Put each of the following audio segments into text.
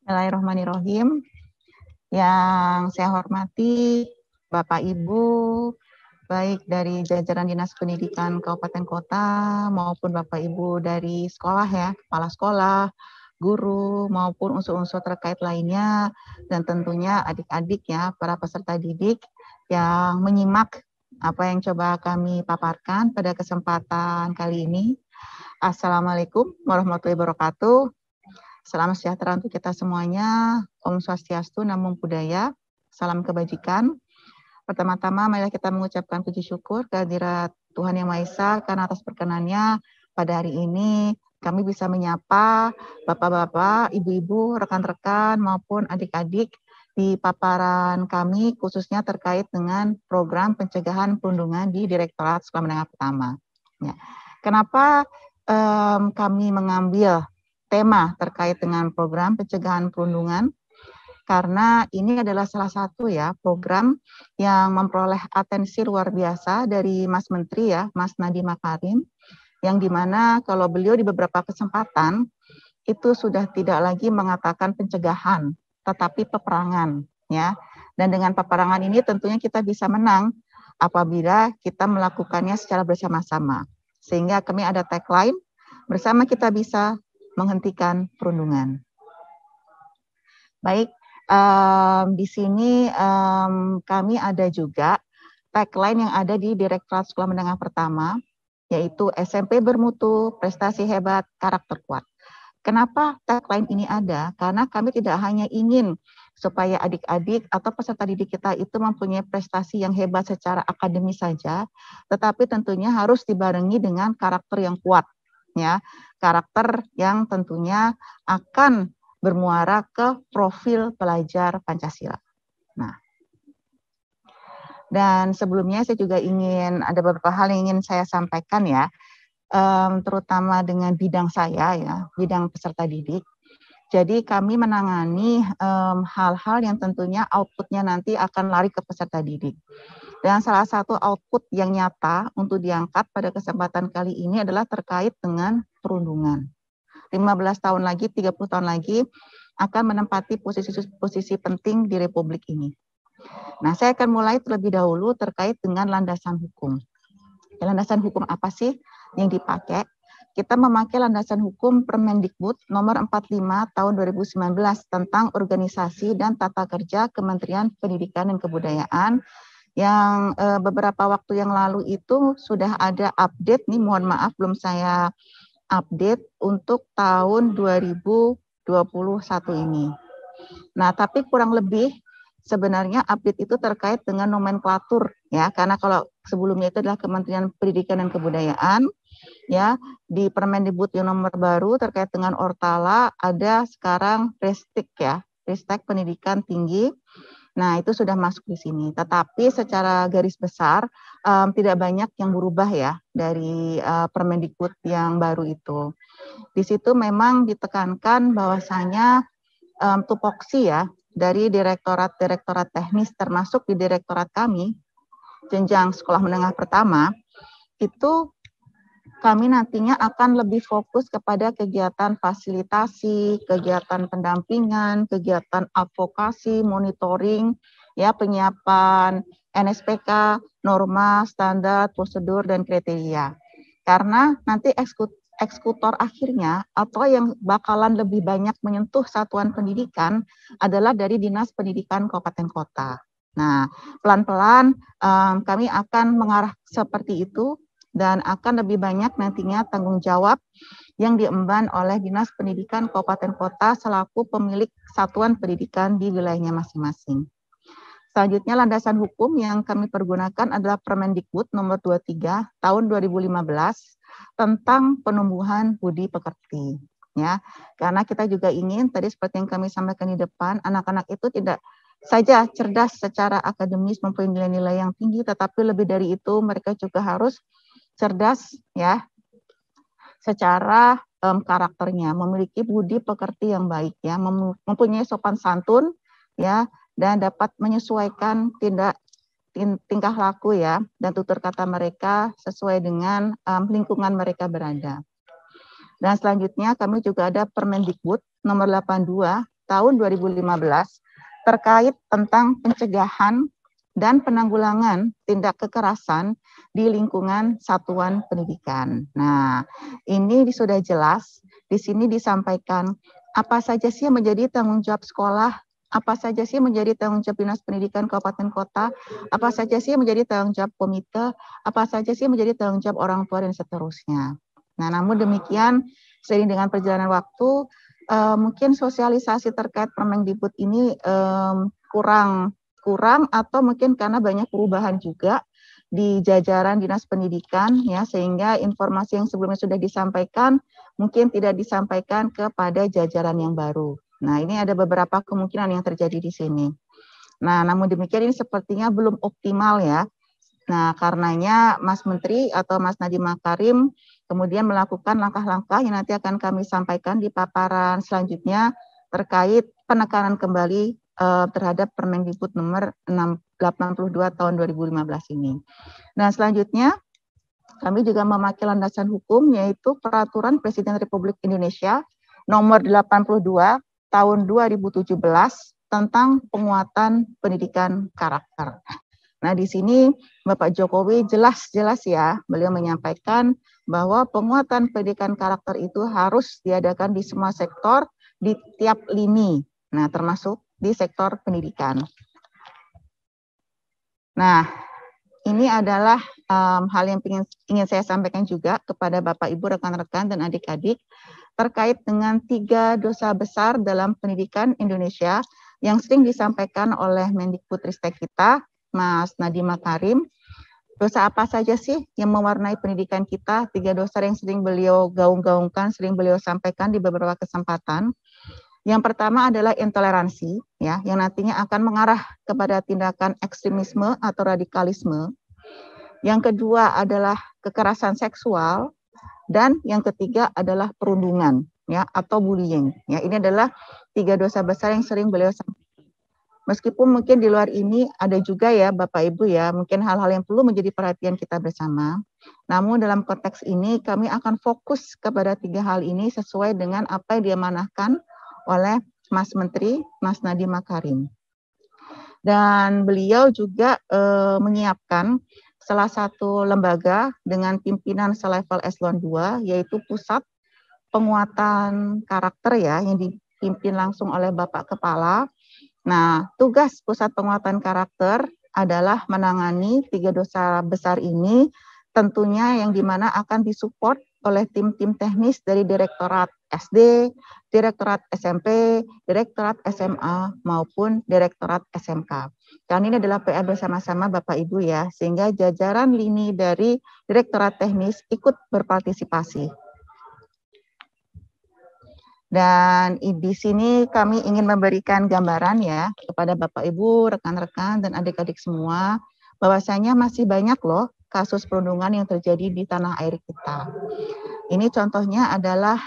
Bismillahirrahmanirrahim. Yang saya hormati Bapak Ibu, baik dari jajaran Dinas Pendidikan Kabupaten Kota maupun Bapak Ibu dari sekolah ya, kepala sekolah, guru maupun unsur-unsur terkait lainnya, dan tentunya adik-adik ya, para peserta didik yang menyimak apa yang coba kami paparkan pada kesempatan kali ini. Assalamualaikum warahmatullahi wabarakatuh. Salam sejahtera untuk kita semuanya. Om Swastiastu, Namo Buddhaya. Salam kebajikan. Pertama-tama, marilah kita mengucapkan puji syukur kehadirat Tuhan Yang Maha Esa karena atas perkenannya pada hari ini kami bisa menyapa bapak-bapak, ibu-ibu, rekan-rekan maupun adik-adik di paparan kami khususnya terkait dengan program pencegahan perundungan di Direktorat Sekolah Menengah Pertama. Ya. Kenapa kami mengambil tema terkait dengan program pencegahan perundungan? Karena ini adalah salah satu ya program yang memperoleh atensi luar biasa dari Mas Menteri ya, Mas Nadiem Makarim, yang dimana kalau beliau di beberapa kesempatan itu sudah tidak lagi mengatakan pencegahan, tetapi peperangan ya. Dan dengan peperangan ini tentunya kita bisa menang apabila kita melakukannya secara bersama-sama. Sehingga kami ada tagline, bersama kita bisa menghentikan perundungan. Baik, di sini kami ada juga tagline yang ada di Direktorat Sekolah Menengah Pertama, yaitu SMP bermutu, prestasi hebat, karakter kuat. Kenapa tagline ini ada? Karena kami tidak hanya ingin supaya adik-adik atau peserta didik kita itu mempunyai prestasi yang hebat secara akademis saja, tetapi tentunya harus dibarengi dengan karakter yang kuat, ya, karakter yang tentunya akan bermuara ke profil pelajar Pancasila. Nah, dan sebelumnya saya juga ingin ada beberapa hal yang ingin saya sampaikan ya, terutama dengan bidang saya ya, bidang peserta didik. Jadi kami menangani hal-hal yang tentunya outputnya nanti akan lari ke peserta didik. Dan salah satu output yang nyata untuk diangkat pada kesempatan kali ini adalah terkait dengan perundungan. 15 tahun lagi, 30 tahun lagi akan menempati posisi penting di Republik ini. Nah, saya akan mulai terlebih dahulu terkait dengan landasan hukum. Landasan hukum apa sih yang dipakai? Kita memakai landasan hukum Permendikbud nomor 45 tahun 2019 tentang organisasi dan tata kerja Kementerian Pendidikan dan Kebudayaan yang beberapa waktu yang lalu itu sudah ada update nih, mohon maaf belum saya update untuk tahun 2021 ini. Nah, tapi kurang lebih sebenarnya update itu terkait dengan nomenklatur ya, karena kalau sebelumnya itu adalah Kementerian Pendidikan dan Kebudayaan ya, di Permendikbud yang nomor baru terkait dengan Ortala ada sekarang Ristek ya, Ristek Pendidikan Tinggi. Nah, itu sudah masuk di sini. Tetapi secara garis besar tidak banyak yang berubah ya dari Permendikbud yang baru itu. Di situ memang ditekankan bahwasanya tupoksi ya dari direktorat-direktorat teknis termasuk di direktorat kami jenjang sekolah menengah pertama itu kami nantinya akan lebih fokus kepada kegiatan fasilitasi, kegiatan pendampingan, kegiatan advokasi, monitoring, ya penyiapan NSPK, norma, standar, prosedur, dan kriteria. Karena nanti eksekutor akhirnya atau yang bakalan lebih banyak menyentuh satuan pendidikan adalah dari Dinas Pendidikan Kabupaten Kota. Nah, pelan-pelan kami akan mengarah seperti itu, dan akan lebih banyak nantinya tanggung jawab yang diemban oleh Dinas Pendidikan Kabupaten Kota selaku pemilik satuan pendidikan di wilayahnya masing-masing. Selanjutnya landasan hukum yang kami pergunakan adalah Permendikbud nomor 23 tahun 2015 tentang penumbuhan budi pekerti. Ya, karena kita juga ingin tadi seperti yang kami sampaikan di depan, anak-anak itu tidak saja cerdas secara akademis mempunyai nilai-nilai yang tinggi, tetapi lebih dari itu mereka juga harus cerdas ya secara karakternya, memiliki budi pekerti yang baik ya, mempunyai sopan santun ya, dan dapat menyesuaikan tingkah laku ya dan tutur kata mereka sesuai dengan lingkungan mereka berada. Dan selanjutnya kami juga ada Permendikbud nomor 82 tahun 2015 terkait tentang pencegahan dan penanggulangan tindak kekerasan di lingkungan satuan pendidikan. Nah, ini sudah jelas, di sini disampaikan apa saja sih yang menjadi tanggung jawab sekolah, apa saja sih yang menjadi tanggung jawab Dinas Pendidikan Kabupaten Kota, apa saja sih yang menjadi tanggung jawab komite, apa saja sih yang menjadi tanggung jawab orang tua, dan seterusnya. Nah, namun demikian, seiring dengan perjalanan waktu, mungkin sosialisasi terkait Permendikbud ini kurang atau mungkin karena banyak perubahan juga di jajaran Dinas Pendidikan ya, sehingga informasi yang sebelumnya sudah disampaikan mungkin tidak disampaikan kepada jajaran yang baru. Nah, ini ada beberapa kemungkinan yang terjadi di sini. Nah, namun demikian ini sepertinya belum optimal ya. Nah, karenanya Mas Menteri atau Mas Nadiem Makarim kemudian melakukan langkah-langkah yang nanti akan kami sampaikan di paparan selanjutnya terkait penekanan kembali terhadap Permendikbud nomor 82 tahun 2015 ini. Nah, selanjutnya kami juga memakai landasan hukum yaitu Peraturan Presiden Republik Indonesia nomor 82 tahun 2017 tentang penguatan pendidikan karakter. Nah, di sini Bapak Jokowi jelas ya, beliau menyampaikan bahwa penguatan pendidikan karakter itu harus diadakan di semua sektor, di tiap lini. Nah, termasuk di sektor pendidikan. Nah, ini adalah hal yang ingin saya sampaikan juga kepada Bapak, Ibu, rekan-rekan, dan adik-adik terkait dengan 3 dosa besar dalam pendidikan Indonesia yang sering disampaikan oleh Mendikbudristek kita, Mas Nadiem Makarim. Dosa apa saja sih yang mewarnai pendidikan kita? 3 dosa yang sering beliau gaung-gaungkan, sering beliau sampaikan di beberapa kesempatan. Yang pertama adalah intoleransi, ya, yang nantinya akan mengarah kepada tindakan ekstremisme atau radikalisme. Yang kedua adalah kekerasan seksual, dan yang ketiga adalah perundungan, ya, atau bullying. Ya, ini adalah 3 dosa besar yang sering beliau sampaikan. Meskipun mungkin di luar ini ada juga ya Bapak Ibu ya, mungkin hal-hal yang perlu menjadi perhatian kita bersama. Namun dalam konteks ini kami akan fokus kepada 3 hal ini sesuai dengan apa yang diamanahkan oleh Mas Menteri, Mas Nadiem Makarim. Dan beliau juga menyiapkan salah satu lembaga dengan pimpinan selevel eselon 2, yaitu Pusat Penguatan Karakter ya, yang dipimpin langsung oleh Bapak Kepala. Nah, tugas Pusat Penguatan Karakter adalah menangani 3 dosa besar ini, tentunya yang dimana akan disupport oleh tim-tim teknis dari Direktorat SD, Direktorat SMP, Direktorat SMA, maupun Direktorat SMK. Dan ini adalah PR bersama-sama Bapak Ibu ya, sehingga jajaran lini dari Direktorat Teknis ikut berpartisipasi. Dan di sini kami ingin memberikan gambaran ya kepada Bapak Ibu, rekan-rekan, dan adik-adik semua, bahwasanya masih banyak loh kasus perundungan yang terjadi di tanah air kita. Ini contohnya adalah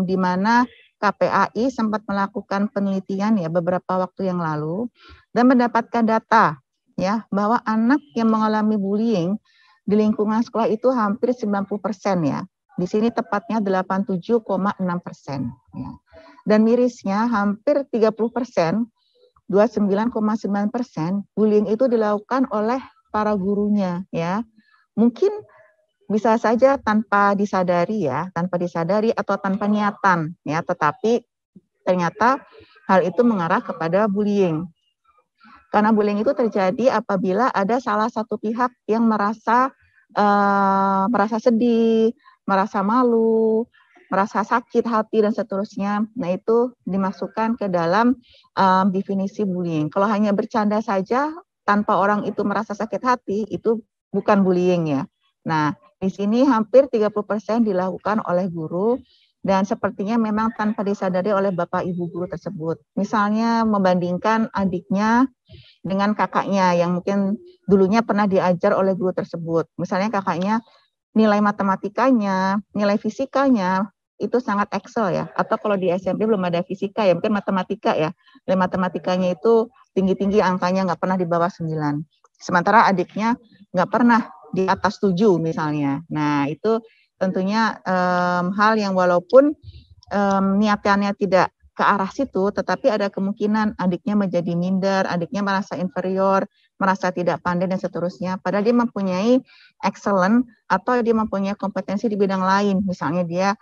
di mana KPAI sempat melakukan penelitian ya beberapa waktu yang lalu dan mendapatkan data ya bahwa anak yang mengalami bullying di lingkungan sekolah itu hampir 90% ya. Di sini tepatnya 87,6%. Ya. Dan mirisnya hampir 30%, 29,9% bullying itu dilakukan oleh para gurunya ya. Mungkin bisa saja tanpa disadari ya, tanpa disadari atau tanpa niatan ya, tetapi ternyata hal itu mengarah kepada bullying. Karena bullying itu terjadi apabila ada salah satu pihak yang merasa sedih, merasa malu, merasa sakit hati, dan seterusnya. Nah, itu dimasukkan ke dalam definisi bullying. Kalau hanya bercanda saja tanpa orang itu merasa sakit hati, itu bukan bullying ya. Nah, di sini hampir 30% dilakukan oleh guru, dan sepertinya memang tanpa disadari oleh Bapak Ibu guru tersebut. Misalnya membandingkan adiknya dengan kakaknya yang mungkin dulunya pernah diajar oleh guru tersebut. Misalnya kakaknya nilai matematikanya, nilai fisikanya itu sangat Excel ya. Atau kalau di SMP belum ada fisika ya, mungkin matematika ya. Nilai matematikanya itu tinggi-tinggi angkanya, nggak pernah di bawah 9. Sementara adiknya nggak pernah di atas 7 misalnya. Nah, itu tentunya hal yang walaupun niatannya tidak ke arah situ, tetapi ada kemungkinan adiknya menjadi minder, adiknya merasa inferior, merasa tidak pandai dan seterusnya. Padahal dia mempunyai excellent atau dia mempunyai kompetensi di bidang lain. Misalnya dia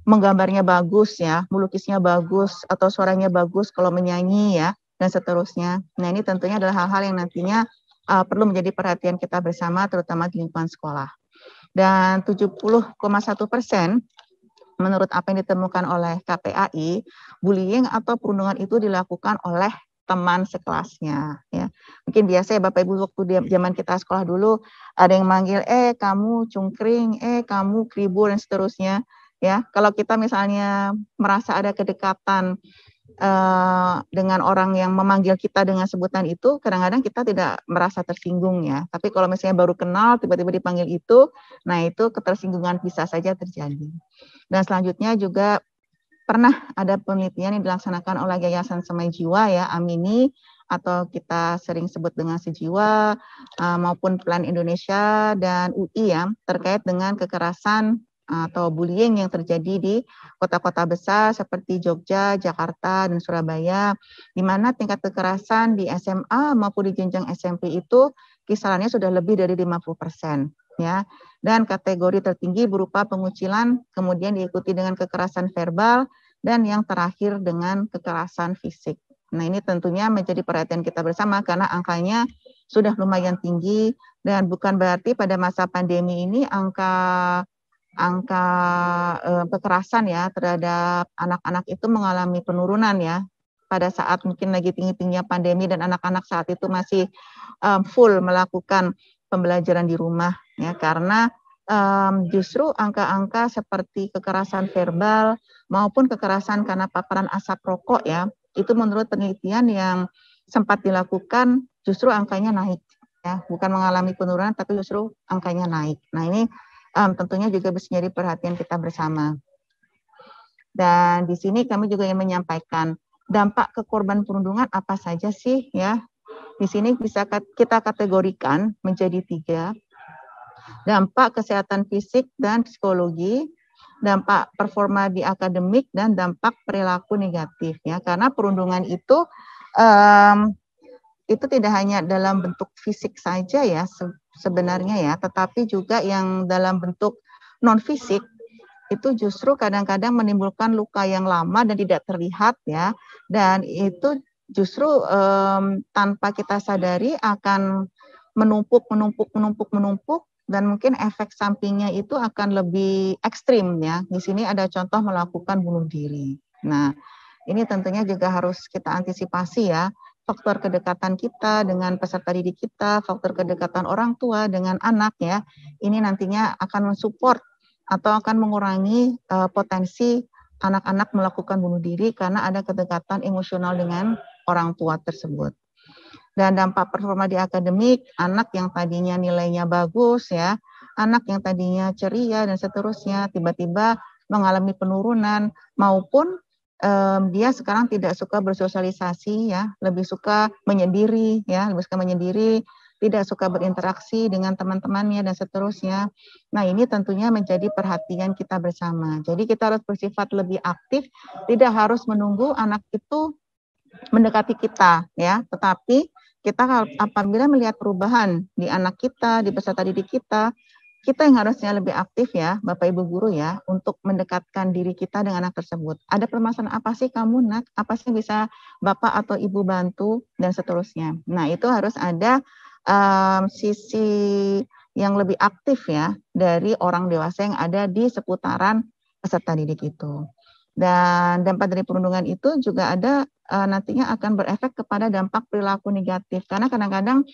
menggambarnya bagus ya, melukisnya bagus atau suaranya bagus kalau menyanyi ya dan seterusnya. Nah, ini tentunya adalah hal-hal yang nantinya perlu menjadi perhatian kita bersama terutama di lingkungan sekolah. Dan 70,1% menurut apa yang ditemukan oleh KPAI, bullying atau perundungan itu dilakukan oleh teman sekelasnya. Ya. Mungkin biasa ya Bapak Ibu waktu zaman kita sekolah dulu ada yang manggil, kamu cungkring, kamu kribo dan seterusnya. Ya, kalau kita misalnya merasa ada kedekatan dengan orang yang memanggil kita dengan sebutan itu, kadang-kadang kita tidak merasa tersinggung ya. Tapi kalau misalnya baru kenal, tiba-tiba dipanggil itu, nah itu ketersinggungan bisa saja terjadi. Dan selanjutnya juga pernah ada penelitian yang dilaksanakan oleh Yayasan Semai Jiwa ya, Amini, atau kita sering sebut dengan Sejiwa, maupun Plan Indonesia dan UI ya, terkait dengan kekerasan atau bullying yang terjadi di kota-kota besar seperti Jogja, Jakarta, dan Surabaya, di mana tingkat kekerasan di SMA maupun di jenjang SMP itu kisarannya sudah lebih dari 50%. Ya, dan kategori tertinggi berupa pengucilan, kemudian diikuti dengan kekerasan verbal, dan yang terakhir dengan kekerasan fisik. Nah, ini tentunya menjadi perhatian kita bersama karena angkanya sudah lumayan tinggi dan bukan berarti pada masa pandemi ini angka kekerasan ya terhadap anak-anak itu mengalami penurunan ya. Pada saat mungkin lagi tinggi-tingginya pandemi dan anak-anak saat itu masih full melakukan pembelajaran di rumah ya, karena justru angka-angka seperti kekerasan verbal maupun kekerasan karena paparan asap rokok ya, itu menurut penelitian yang sempat dilakukan justru angkanya naik ya, bukan mengalami penurunan tapi justru angkanya naik. Nah, ini tentunya juga bisa menjadi perhatian kita bersama. Dan di sini kami juga ingin menyampaikan dampak ke korban perundungan apa saja sih ya. Di sini bisa kita kategorikan menjadi 3. Dampak kesehatan fisik dan psikologi, dampak performa di akademik, dan dampak perilaku negatif ya. Karena perundungan itu tidak hanya dalam bentuk fisik saja ya sebenarnya ya, tetapi juga yang dalam bentuk non fisik itu justru kadang-kadang menimbulkan luka yang lama dan tidak terlihat ya, dan itu justru tanpa kita sadari akan menumpuk dan mungkin efek sampingnya itu akan lebih ekstrim ya. Di sini ada contoh melakukan bunuh diri. Nah, ini tentunya juga harus kita antisipasi ya. Faktor kedekatan kita dengan peserta didik kita, faktor kedekatan orang tua dengan anak ya. Ini nantinya akan mensupport atau akan mengurangi potensi anak-anak melakukan bunuh diri karena ada kedekatan emosional dengan orang tua tersebut. Dan dampak performa di akademik, anak yang tadinya nilainya bagus ya, anak yang tadinya ceria dan seterusnya tiba-tiba mengalami penurunan maupun dia sekarang tidak suka bersosialisasi ya, lebih suka menyendiri ya, tidak suka berinteraksi dengan teman-temannya dan seterusnya. Nah, ini tentunya menjadi perhatian kita bersama. Jadi kita harus bersifat lebih aktif, tidak harus menunggu anak itu mendekati kita ya, tetapi kita apabila melihat perubahan di anak kita, di peserta didik kita yang harusnya lebih aktif ya, Bapak Ibu guru ya, untuk mendekatkan diri kita dengan anak tersebut. Ada permasalahan apa sih kamu nak? Apa sih bisa Bapak atau Ibu bantu dan seterusnya. Nah, itu harus ada sisi yang lebih aktif ya dari orang dewasa yang ada di seputaran peserta didik itu. Dan dampak dari perundungan itu juga ada nantinya akan berefek kepada dampak perilaku negatif. Karena kadang-kadang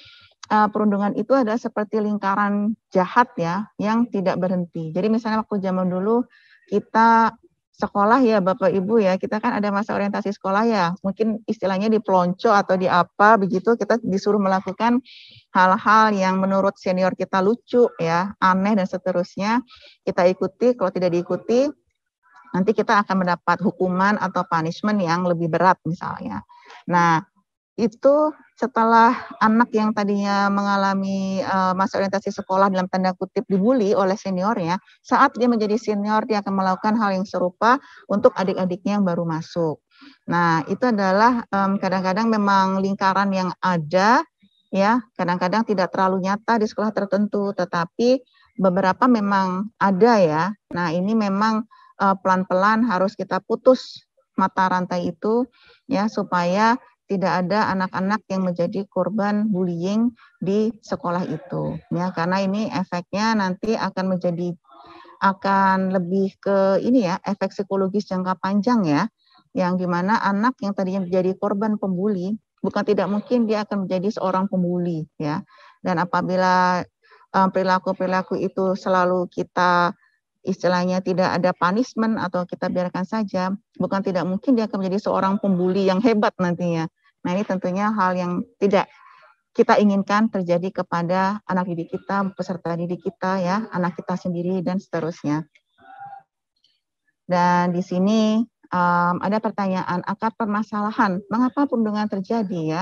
perundungan itu adalah seperti lingkaran jahat ya, yang tidak berhenti. Jadi misalnya waktu zaman dulu kita sekolah ya Bapak Ibu ya, kita kan ada masa orientasi sekolah ya, mungkin istilahnya di pelonco atau di apa begitu, kita disuruh melakukan hal-hal yang menurut senior kita lucu ya, aneh dan seterusnya. Kita ikuti, kalau tidak diikuti nanti kita akan mendapat hukuman atau punishment yang lebih berat misalnya. Nah, itu setelah anak yang tadinya mengalami masa orientasi sekolah dalam tanda kutip dibully oleh seniornya, saat dia menjadi senior dia akan melakukan hal yang serupa untuk adik-adiknya yang baru masuk. Nah, itu adalah kadang-kadang memang lingkaran yang ada ya, kadang-kadang tidak terlalu nyata di sekolah tertentu, tetapi beberapa memang ada ya. Nah, ini memang pelan-pelan harus kita putus mata rantai itu ya supaya tidak ada anak-anak yang menjadi korban bullying di sekolah itu ya, karena ini efeknya nanti akan lebih ke ini ya, efek psikologis jangka panjang ya, yang dimana anak yang tadinya menjadi korban pembuli bukan tidak mungkin dia akan menjadi seorang pembuli ya, dan apabila perilaku-perilaku itu selalu kita istilahnya tidak ada punishment atau kita biarkan saja, bukan tidak mungkin dia akan menjadi seorang pembuli yang hebat nantinya. Nah, ini tentunya hal yang tidak kita inginkan terjadi kepada anak didik kita, peserta didik kita ya, anak kita sendiri dan seterusnya. Dan di sini ada pertanyaan, akar permasalahan, mengapa perundungan terjadi ya?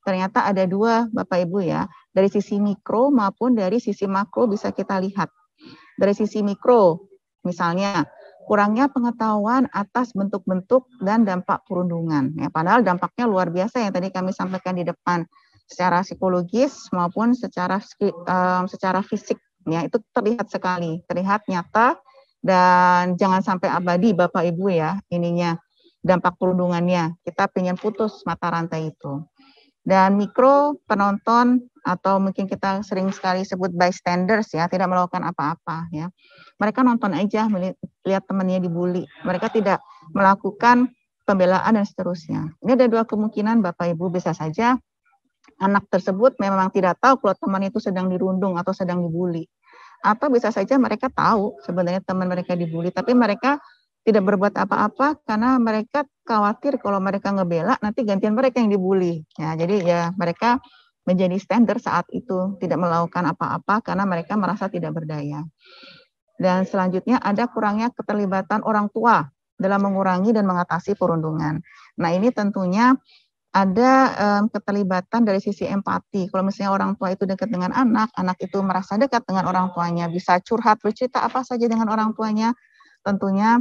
Ternyata ada dua Bapak Ibu ya, dari sisi mikro maupun dari sisi makro bisa kita lihat. Dari sisi mikro, misalnya kurangnya pengetahuan atas bentuk-bentuk dan dampak perundungan. Ya, padahal dampaknya luar biasa yang tadi kami sampaikan di depan, secara psikologis maupun secara fisik. Ya, itu terlihat sekali, terlihat nyata dan jangan sampai abadi Bapak Ibu ya ininya dampak perundungannya. Kita pengen putus mata rantai itu. Dan mikro penonton atau mungkin kita sering sekali sebut bystanders ya, tidak melakukan apa-apa ya. Mereka nonton aja melihat temannya dibully. Mereka tidak melakukan pembelaan dan seterusnya. Ini ada dua kemungkinan Bapak Ibu, bisa saja anak tersebut memang tidak tahu kalau teman itu sedang dirundung atau sedang dibully. Atau bisa saja mereka tahu sebenarnya teman mereka dibully, tapi mereka tidak berbuat apa-apa karena mereka khawatir kalau mereka ngebela nanti gantian mereka yang dibully. Ya, jadi ya mereka menjadi standar saat itu, tidak melakukan apa-apa karena mereka merasa tidak berdaya. Dan selanjutnya ada kurangnya keterlibatan orang tua dalam mengurangi dan mengatasi perundungan. Nah, ini tentunya ada keterlibatan dari sisi empati. Kalau misalnya orang tua itu dekat dengan anak, anak itu merasa dekat dengan orang tuanya, bisa curhat, bercerita apa saja dengan orang tuanya, tentunya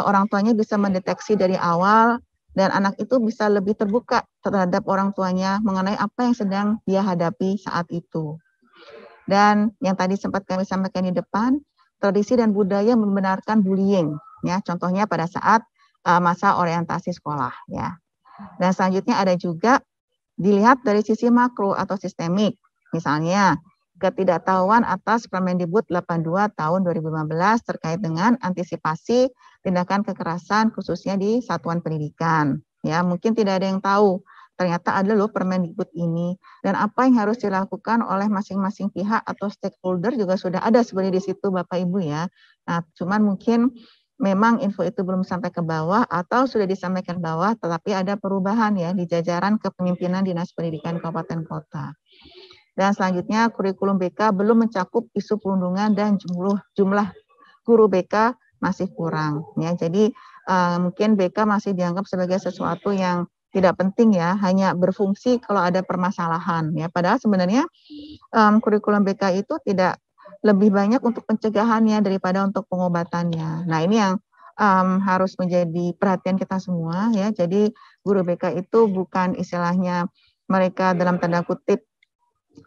orang tuanya bisa mendeteksi dari awal dan anak itu bisa lebih terbuka terhadap orang tuanya mengenai apa yang sedang dia hadapi saat itu. Dan yang tadi sempat kami sampaikan di depan, tradisi dan budaya membenarkan bullying, ya. Contohnya pada saat masa orientasi sekolah, ya. Dan selanjutnya ada juga dilihat dari sisi makro atau sistemik. Misalnya, ketidaktahuan atas Permendikbud 82 tahun 2015 terkait dengan antisipasi tindakan kekerasan khususnya di satuan pendidikan. Ya, mungkin tidak ada yang tahu ternyata ada loh Permendikbud ini dan apa yang harus dilakukan oleh masing-masing pihak atau stakeholder juga sudah ada sebenarnya di situ Bapak Ibu ya. Nah, cuman mungkin memang info itu belum sampai ke bawah atau sudah disampaikan ke bawah, tetapi ada perubahan ya di jajaran kepemimpinan Dinas Pendidikan Kabupaten Kota. Dan selanjutnya kurikulum BK belum mencakup isu perundungan dan jumlah guru BK masih kurang. Ya, jadi mungkin BK masih dianggap sebagai sesuatu yang tidak penting ya, hanya berfungsi kalau ada permasalahan ya. Padahal sebenarnya kurikulum BK itu tidak lebih banyak untuk pencegahannya daripada untuk pengobatannya. Nah, ini yang harus menjadi perhatian kita semua ya. Jadi guru BK itu bukan istilahnya mereka dalam tanda kutip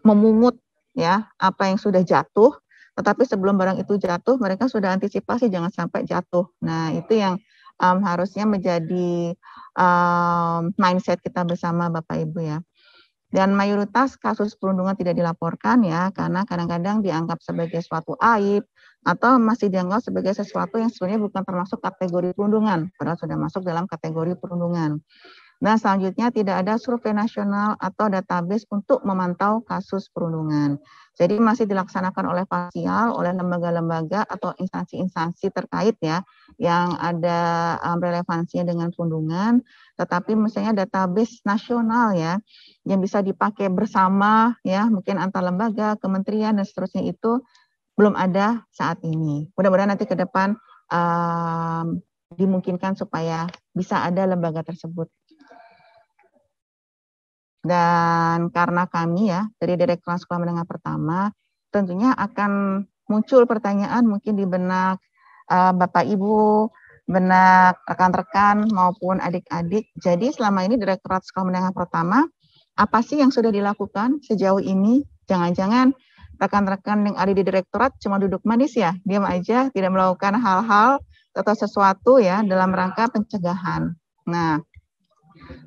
memungut ya apa yang sudah jatuh, tetapi sebelum barang itu jatuh mereka sudah antisipasi jangan sampai jatuh. Nah, itu yang harusnya menjadi mindset kita bersama Bapak Ibu ya. Dan mayoritas kasus perundungan tidak dilaporkan ya, karena kadang-kadang dianggap sebagai suatu aib atau masih dianggap sebagai sesuatu yang sebenarnya bukan termasuk kategori perundungan, padahal sudah masuk dalam kategori perundungan. Nah, selanjutnya tidak ada survei nasional atau database untuk memantau kasus perundungan. Jadi masih dilaksanakan oleh parsial, oleh lembaga-lembaga atau instansi-instansi terkait ya, yang ada relevansinya dengan perundungan, tetapi misalnya database nasional ya, yang bisa dipakai bersama ya, mungkin antar lembaga, kementerian dan seterusnya itu belum ada saat ini. Mudah-mudahan nanti ke depan dimungkinkan supaya bisa ada lembaga tersebut. Dan karena kami ya dari Direktorat Sekolah Menengah Pertama tentunya akan muncul pertanyaan mungkin di benak Bapak Ibu, benak rekan-rekan maupun adik-adik. Jadi selama ini Direktorat Sekolah Menengah Pertama apa sih yang sudah dilakukan sejauh ini? Jangan-jangan rekan-rekan yang ada di direktorat cuma duduk manis ya, diam aja, tidak melakukan hal-hal atau sesuatu ya dalam rangka pencegahan. Nah,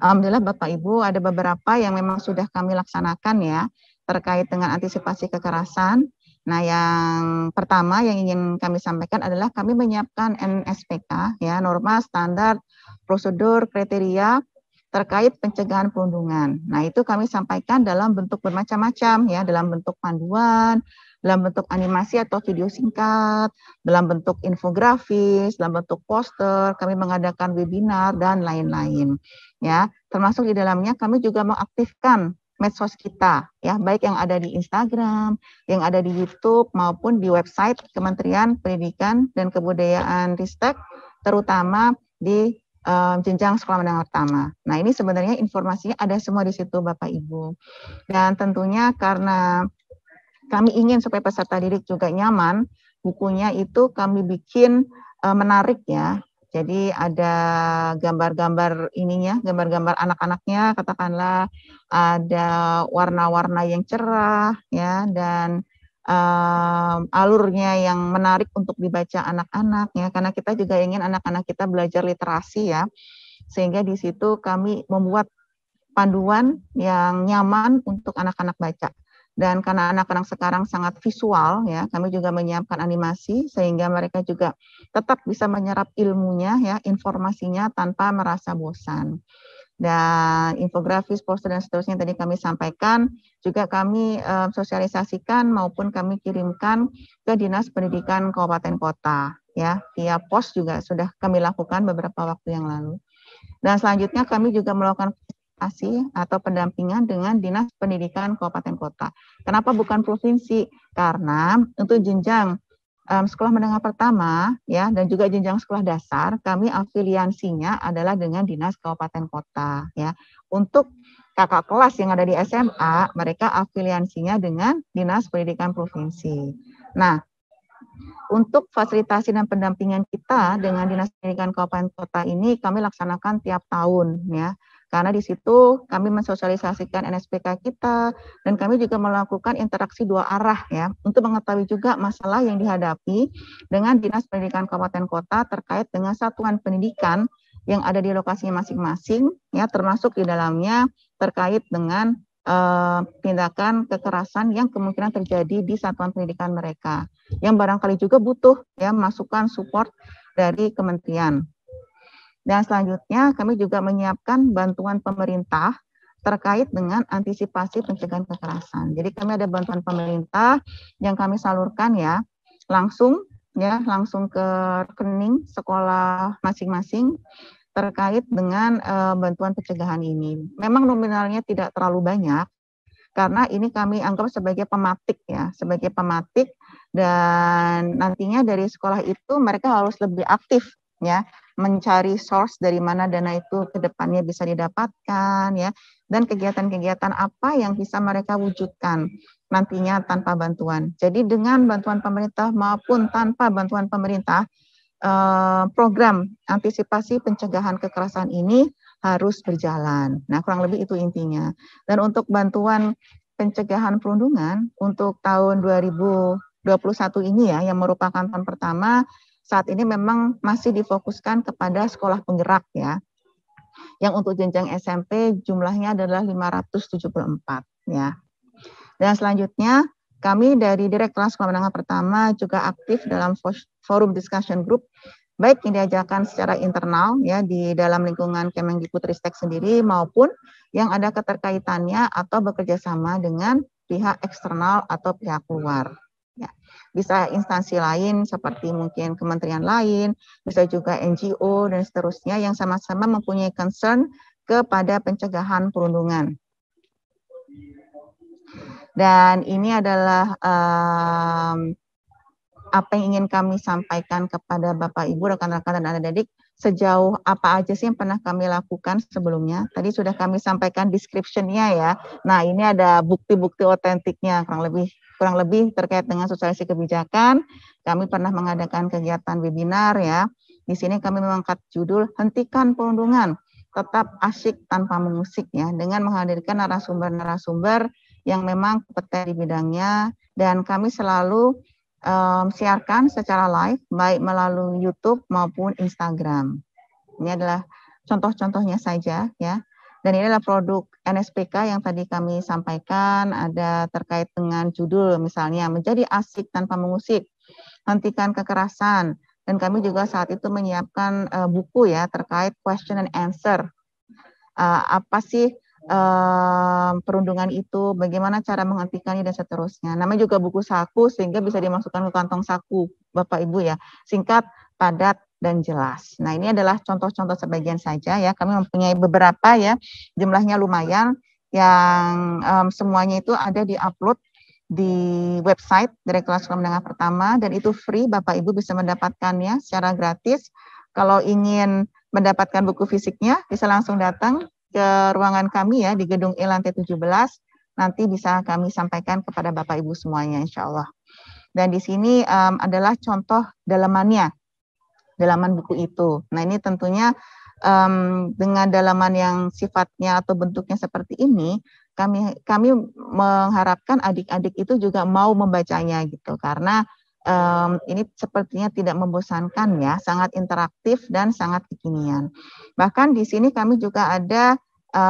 alhamdulillah Bapak Ibu ada beberapa yang memang sudah kami laksanakan ya terkait dengan antisipasi kekerasan. Nah, yang pertama yang ingin kami sampaikan adalah kami menyiapkan NSPK ya, norma standar prosedur kriteria terkait pencegahan perundungan. Nah, itu kami sampaikan dalam bentuk bermacam-macam ya, dalam bentuk panduan, dalam bentuk animasi atau video singkat, dalam bentuk infografis, dalam bentuk poster, kami mengadakan webinar dan lain-lain. Ya, termasuk di dalamnya kami juga mengaktifkan medsos kita ya, baik yang ada di Instagram, yang ada di YouTube maupun di website Kementerian Pendidikan dan Kebudayaan Ristek, terutama di jenjang sekolah menengah pertama. Nah, ini sebenarnya informasinya ada semua di situ Bapak Ibu. Dan tentunya karena kami ingin supaya peserta didik juga nyaman, bukunya itu kami bikin menarik ya. Jadi ada gambar-gambar ininya, gambar-gambar anak-anaknya, katakanlah ada warna-warna yang cerah ya, dan alurnya yang menarik untuk dibaca anak-anak ya, karena kita juga ingin anak-anak kita belajar literasi ya, sehingga di situ kami membuat panduan yang nyaman untuk anak-anak baca. Dan karena anak-anak sekarang sangat visual ya, kami juga menyiapkan animasi sehingga mereka juga tetap bisa menyerap ilmunya ya, informasinya tanpa merasa bosan. Dan infografis, poster dan seterusnya tadi kami sampaikan, juga kami sosialisasikan maupun kami kirimkan ke Dinas Pendidikan Kabupaten Kota ya, via pos juga sudah kami lakukan beberapa waktu yang lalu. Dan selanjutnya kami juga melakukan atau pendampingan dengan Dinas Pendidikan Kabupaten Kota. Kenapa bukan provinsi? Karena untuk jenjang sekolah menengah pertama ya dan juga jenjang sekolah dasar kami afiliasinya adalah dengan Dinas Kabupaten Kota ya. Untuk kakak kelas yang ada di SMA mereka afiliasinya dengan Dinas Pendidikan Provinsi. Nah, untuk fasilitasi dan pendampingan kita dengan Dinas Pendidikan Kabupaten Kota ini kami laksanakan tiap tahun ya. Karena di situ kami mensosialisasikan NSPK kita dan kami juga melakukan interaksi dua arah ya untuk mengetahui juga masalah yang dihadapi dengan Dinas Pendidikan Kabupaten Kota terkait dengan satuan pendidikan yang ada di lokasinya masing-masing ya, termasuk di dalamnya terkait dengan tindakan kekerasan yang kemungkinan terjadi di satuan pendidikan mereka yang barangkali juga butuh ya masukan support dari kementerian. Dan selanjutnya kami juga menyiapkan bantuan pemerintah terkait dengan antisipasi pencegahan kekerasan. Jadi kami ada bantuan pemerintah yang kami salurkan ya langsung ke rekening sekolah masing-masing terkait dengan bantuan pencegahan ini. Memang nominalnya tidak terlalu banyak karena ini kami anggap sebagai pematik ya, sebagai pematik, dan nantinya dari sekolah itu mereka harus lebih aktif ya mencari source dari mana dana itu ke depannya bisa didapatkan ya, dan kegiatan-kegiatan apa yang bisa mereka wujudkan nantinya tanpa bantuan. Jadi dengan bantuan pemerintah maupun tanpa bantuan pemerintah, program antisipasi pencegahan kekerasan ini harus berjalan. Nah, kurang lebih itu intinya. Dan untuk bantuan pencegahan perundungan untuk tahun 2021 ini ya, yang merupakan tahun pertama, saat ini memang masih difokuskan kepada sekolah penggerak ya. Yang untuk jenjang SMP jumlahnya adalah 574 ya. Dan selanjutnya kami dari Direktorat Sekolah Menengah Pertama juga aktif dalam forum discussion group, baik yang diajarkan secara internal ya di dalam lingkungan Kemendikbudristek sendiri maupun yang ada keterkaitannya atau bekerja sama dengan pihak eksternal atau pihak luar. Ya. Bisa instansi lain seperti mungkin kementerian lain, bisa juga NGO dan seterusnya yang sama-sama mempunyai concern kepada pencegahan perundungan. Dan ini adalah apa yang ingin kami sampaikan kepada Bapak Ibu, rekan-rekan dan adik-adik, sejauh apa aja sih yang pernah kami lakukan sebelumnya. Tadi sudah kami sampaikan description-nya ya. Nah, ini ada bukti-bukti otentiknya kurang lebih terkait dengan sosialisasi kebijakan. Kami pernah mengadakan kegiatan webinar ya. Di sini kami mengangkat judul Hentikan Perundungan, Tetap Asyik Tanpa Mengusik ya, dengan menghadirkan narasumber-narasumber yang memang kompeten di bidangnya, dan kami selalu siarkan secara live baik melalui YouTube maupun Instagram. Ini adalah contoh-contohnya saja ya. Dan ini adalah produk NSPK yang tadi kami sampaikan, ada terkait dengan judul misalnya Menjadi Asik Tanpa Mengusik, Hentikan Kekerasan. Dan kami juga saat itu menyiapkan buku ya terkait question and answer. Apa sih perundungan itu, bagaimana cara menghentikannya dan seterusnya. Namanya juga buku saku sehingga bisa dimasukkan ke kantong saku, Bapak Ibu ya. Singkat, padat, dan jelas. Nah, ini adalah contoh-contoh sebagian saja ya. Kami mempunyai beberapa ya, jumlahnya lumayan yang semuanya itu ada di-upload di website Direktorat Sekolah Menengah Pertama dan itu free, Bapak Ibu bisa mendapatkannya secara gratis. Kalau ingin mendapatkan buku fisiknya bisa langsung datang ke ruangan kami ya di gedung E lantai 17, nanti bisa kami sampaikan kepada Bapak Ibu semuanya insya Allah. Dan di sini adalah contoh dalaman buku itu. Nah ini tentunya dengan dalaman yang sifatnya atau bentuknya seperti ini, kami mengharapkan adik-adik itu juga mau membacanya gitu, karena ini sepertinya tidak membosankan ya, sangat interaktif dan sangat kekinian. Bahkan di sini kami juga ada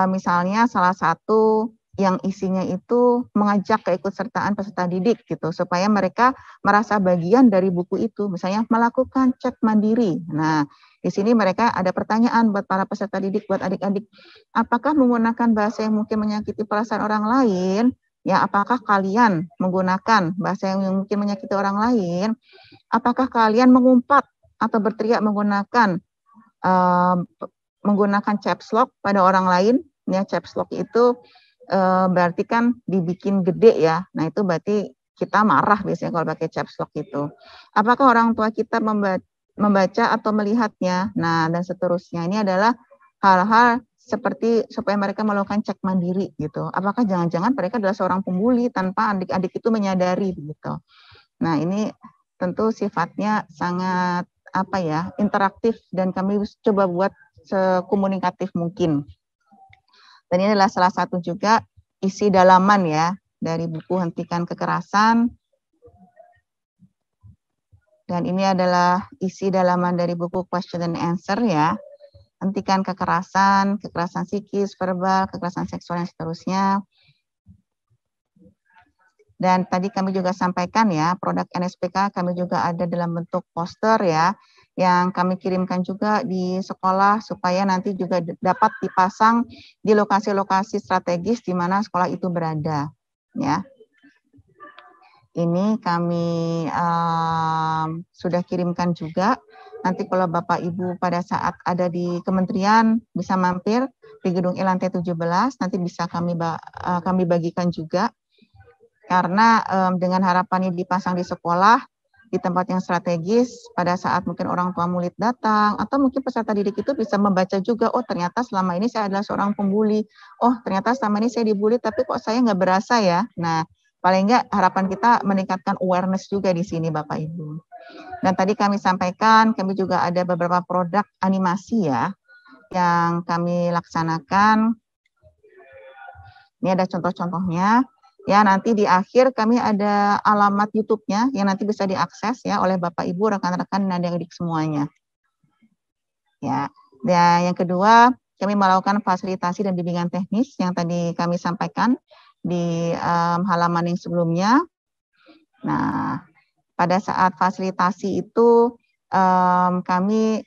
misalnya salah satu yang isinya itu mengajak keikutsertaan peserta didik gitu, supaya mereka merasa bagian dari buku itu, misalnya melakukan cek mandiri. Nah, di sini mereka ada pertanyaan buat para peserta didik, buat adik-adik, apakah menggunakan bahasa yang mungkin menyakiti perasaan orang lain? Ya, apakah kalian menggunakan bahasa yang mungkin menyakiti orang lain? Apakah kalian mengumpat atau berteriak menggunakan caps lock pada orang lain? Ya, caps lock itu berarti kan dibikin gede ya. Nah, itu berarti kita marah biasanya kalau pakai caps lock itu. Apakah orang tua kita membaca atau melihatnya? Nah, dan seterusnya. Ini adalah hal-hal seperti supaya mereka melakukan cek mandiri gitu. Apakah jangan-jangan mereka adalah seorang pembuli tanpa adik-adik itu menyadari gitu. Nah, ini tentu sifatnya sangat interaktif dan kami coba buat sekomunikatif mungkin. Dan ini adalah salah satu juga isi dalaman ya dari buku Hentikan Kekerasan. Dan ini adalah isi dalaman dari buku Question and Answer ya. Hentikan kekerasan, kekerasan psikis, verbal, kekerasan seksual, dan seterusnya. Dan tadi kami juga sampaikan ya, produk NSPK kami juga ada dalam bentuk poster ya, yang kami kirimkan juga di sekolah supaya nanti juga dapat dipasang di lokasi-lokasi strategis di mana sekolah itu berada. Ya. Ini kami sudah kirimkan juga. Nanti kalau Bapak Ibu pada saat ada di kementerian bisa mampir di gedung E lantai 17, nanti bisa kami bagikan juga. Karena dengan harapannya dipasang di sekolah, di tempat yang strategis, pada saat mungkin orang tua murid datang, atau mungkin peserta didik itu bisa membaca juga, oh ternyata selama ini saya adalah seorang pembuli, oh ternyata selama ini saya dibully, tapi kok saya nggak berasa ya. Nah, paling nggak harapan kita meningkatkan awareness juga di sini Bapak Ibu. Dan tadi kami sampaikan, kami juga ada beberapa produk animasi ya, yang kami laksanakan. Ini ada contoh-contohnya. Ya, nanti di akhir kami ada alamat YouTube-nya yang nanti bisa diakses ya oleh Bapak Ibu, rekan-rekan dan adik-adik semuanya. Ya. Dan yang kedua, kami melakukan fasilitasi dan bimbingan teknis yang tadi kami sampaikan di halaman yang sebelumnya. Nah, pada saat fasilitasi itu kami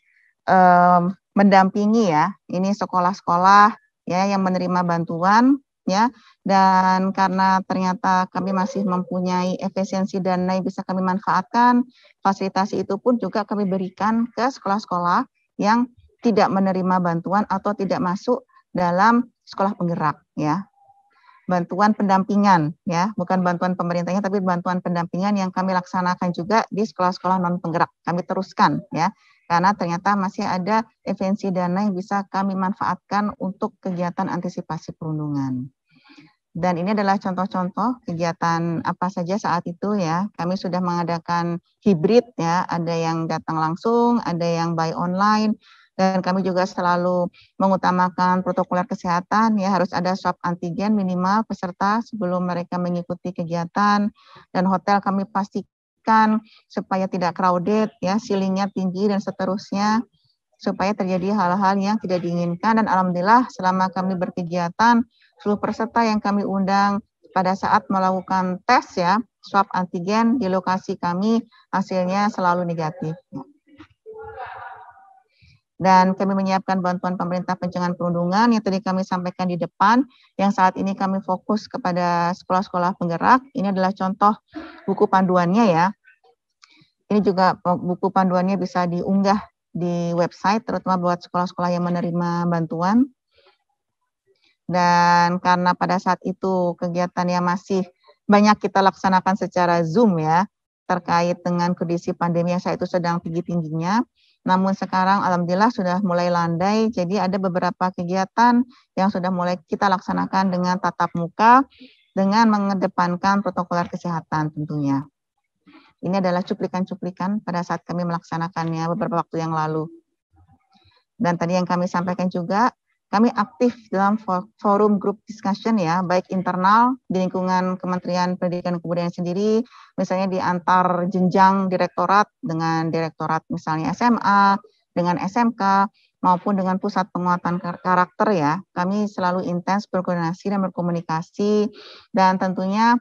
mendampingi ya, ini sekolah-sekolah ya yang menerima bantuan ya, dan karena ternyata kami masih mempunyai efisiensi dana yang bisa kami manfaatkan, fasilitasi itu pun juga kami berikan ke sekolah-sekolah yang tidak menerima bantuan atau tidak masuk dalam sekolah penggerak ya. bantuan pendampingan ya, bukan bantuan pemerintahnya tapi bantuan pendampingan yang kami laksanakan juga di sekolah-sekolah non penggerak. Kami teruskan ya. Karena ternyata masih ada esensi dana yang bisa kami manfaatkan untuk kegiatan antisipasi perundungan. Dan ini adalah contoh-contoh kegiatan apa saja saat itu ya. Kami sudah mengadakan hibrid ya, ada yang datang langsung, ada yang by online, dan kami juga selalu mengutamakan protokol kesehatan ya, harus ada swab antigen minimal peserta sebelum mereka mengikuti kegiatan, dan hotel kami pastikan supaya tidak crowded ya, ceilingnya tinggi dan seterusnya, supaya terjadi hal-hal yang tidak diinginkan. Dan alhamdulillah selama kami berkegiatan, seluruh peserta yang kami undang pada saat melakukan tes ya, swab antigen di lokasi kami hasilnya selalu negatif. Dan kami menyiapkan bantuan pemerintah pencegahan perundungan yang tadi kami sampaikan di depan, yang saat ini kami fokus kepada sekolah-sekolah penggerak. Ini adalah contoh buku panduannya ya. Ini juga buku panduannya bisa diunggah di website, terutama buat sekolah-sekolah yang menerima bantuan. Dan karena pada saat itu kegiatannya masih banyak kita laksanakan secara Zoom ya, terkait dengan kondisi pandemi yang saat itu sedang tinggi-tingginya. Namun sekarang alhamdulillah sudah mulai landai, jadi ada beberapa kegiatan yang sudah mulai kita laksanakan dengan tatap muka, dengan mengedepankan protokol kesehatan tentunya. Ini adalah cuplikan-cuplikan pada saat kami melaksanakannya beberapa waktu yang lalu. Dan tadi yang kami sampaikan juga, kami aktif dalam forum group discussion ya, baik internal di lingkungan Kementerian Pendidikan dan Kebudayaan sendiri, misalnya di antar jenjang direktorat dengan direktorat misalnya SMA, dengan SMK, maupun dengan pusat penguatan karakter ya. Kami selalu intens berkoordinasi dan berkomunikasi, dan tentunya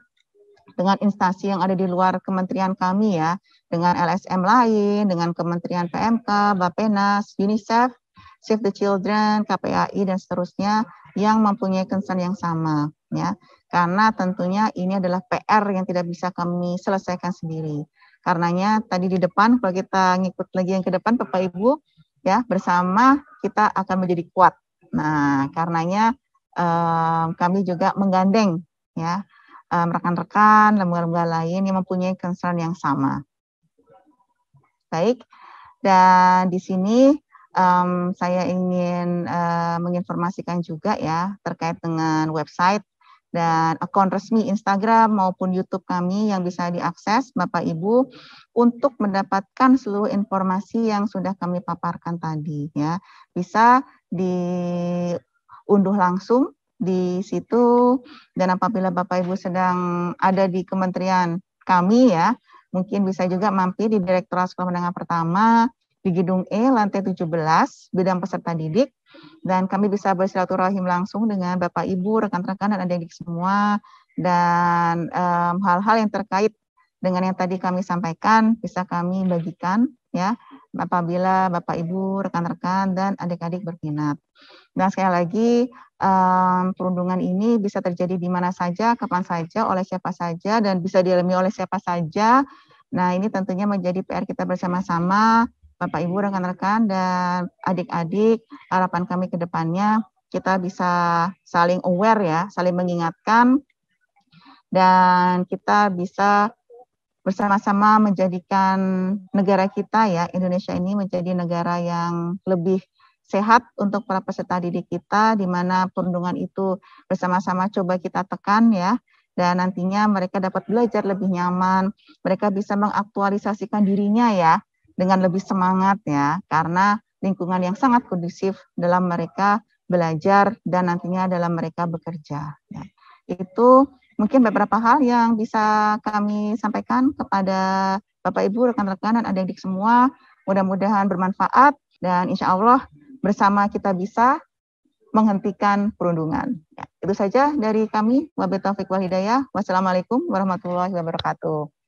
dengan instansi yang ada di luar kementerian kami ya, dengan LSM lain, dengan Kementerian PMK, Bappenas, UNICEF, Save the Children, KPAI, dan seterusnya yang mempunyai concern yang sama ya, karena tentunya ini adalah PR yang tidak bisa kami selesaikan sendiri. Karenanya tadi di depan, kalau kita ngikut lagi yang ke depan Bapak Ibu ya, bersama kita akan menjadi kuat. Nah karenanya kami juga menggandeng ya rekan-rekan lembaga-lembaga lain yang mempunyai concern yang sama. Baik, dan di sini saya ingin menginformasikan juga ya terkait dengan website dan akun resmi Instagram maupun YouTube kami yang bisa diakses Bapak Ibu untuk mendapatkan seluruh informasi yang sudah kami paparkan tadi ya. Bisa diunduh langsung di situ, dan apabila Bapak Ibu sedang ada di kementerian kami ya, mungkin bisa juga mampir di Direktorat Sekolah Menengah Pertama di Gedung E, lantai 17, bidang peserta didik, dan kami bisa bersilaturahim langsung dengan Bapak Ibu, rekan-rekan, dan adik-adik semua, dan hal-hal yang terkait dengan yang tadi kami sampaikan bisa kami bagikan ya, apabila Bapak Ibu, rekan-rekan, dan adik-adik berminat. Dan sekali lagi, perundungan ini bisa terjadi di mana saja, kapan saja, oleh siapa saja, dan bisa dialami oleh siapa saja. Nah, ini tentunya menjadi PR kita bersama-sama, Bapak Ibu, rekan-rekan, dan adik-adik. Harapan kami ke depannya kita bisa saling aware ya, saling mengingatkan, dan kita bisa bersama-sama menjadikan negara kita ya, Indonesia ini menjadi negara yang lebih sehat untuk para peserta didik kita, di mana perundungan itu bersama-sama coba kita tekan ya, dan nantinya mereka dapat belajar lebih nyaman, mereka bisa mengaktualisasikan dirinya ya, dengan lebih semangat ya, karena lingkungan yang sangat kondusif dalam mereka belajar dan nantinya dalam mereka bekerja. Ya. Itu mungkin beberapa hal yang bisa kami sampaikan kepada Bapak Ibu, rekan-rekan, dan adik-adik semua. Mudah-mudahan bermanfaat dan insya Allah bersama kita bisa menghentikan perundungan. Ya, itu saja dari kami. Wabillahi taufiq wal hidayah. Wassalamualaikum warahmatullahi wabarakatuh.